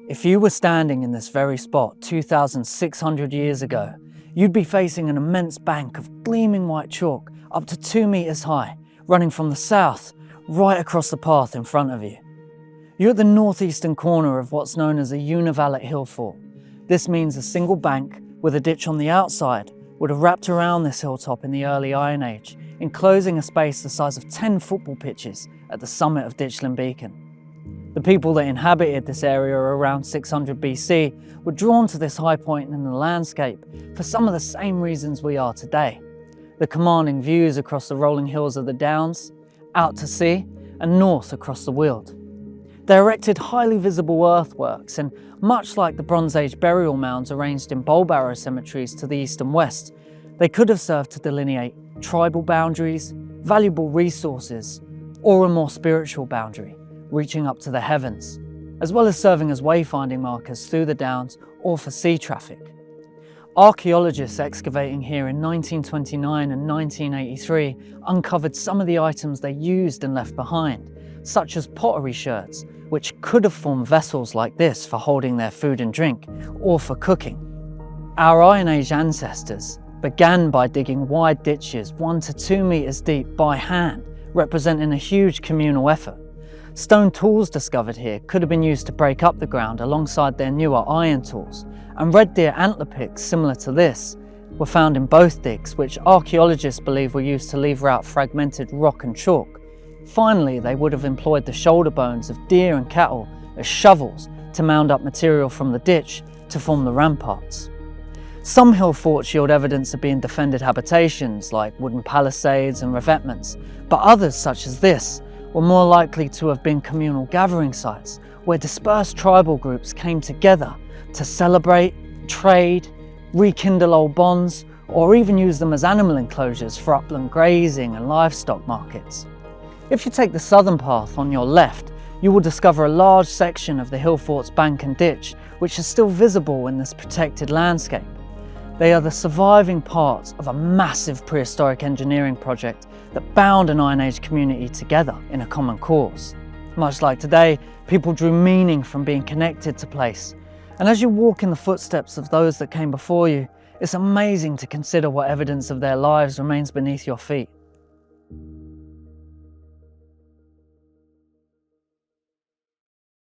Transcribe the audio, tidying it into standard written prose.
If you were standing in this very spot 2,600 years ago, you'd be facing an immense bank of gleaming white chalk up to 2 meters high, running from the south right across the path in front of you. You're at the northeastern corner of what's known as a unival at Hillfort. This means a single bank with a ditch on the outside would have wrapped around this hilltop in the early Iron Age, enclosing a space the size of 10 football pitches at the summit of Ditchling Beacon. The people that inhabited this area around 600 BC were drawn to this high point in the landscape for some of the same reasons we are today. The commanding views across the rolling hills of the Downs, out to sea and north across the Weald. They erected highly visible earthworks, and much like the Bronze Age burial mounds arranged in bowl barrow cemeteries to the east and west, they could have served to delineate tribal boundaries, valuable resources, or a more spiritual boundary, reaching up to the heavens, as well as serving as wayfinding markers through the Downs or for sea traffic. Archaeologists excavating here in 1929 and 1983 uncovered some of the items they used and left behind, such as pottery sherds, which could have formed vessels like this for holding their food and drink, or for cooking. Our Iron Age ancestors began by digging wide ditches 1 to 2 meters deep by hand, representing a huge communal effort. Stone tools discovered here could have been used to break up the ground alongside their newer iron tools, and red deer antler picks similar to this were found in both digs, which archaeologists believe were used to lever out fragmented rock and chalk. Finally, they would have employed the shoulder bones of deer and cattle as shovels to mound up material from the ditch to form the ramparts. Some hill forts yield evidence of being defended habitations like wooden palisades and revetments, but others, such as this, were more likely to have been communal gathering sites where dispersed tribal groups came together to celebrate, trade, rekindle old bonds, or even use them as animal enclosures for upland grazing and livestock markets. If you take the southern path on your left, you will discover a large section of the Hillfort's bank and ditch, which is still visible in this protected landscape. They are the surviving parts of a massive prehistoric engineering project that bound an Iron Age community together in a common cause. Much like today, people drew meaning from being connected to place. And as you walk in the footsteps of those that came before you, it's amazing to consider what evidence of their lives remains beneath your feet.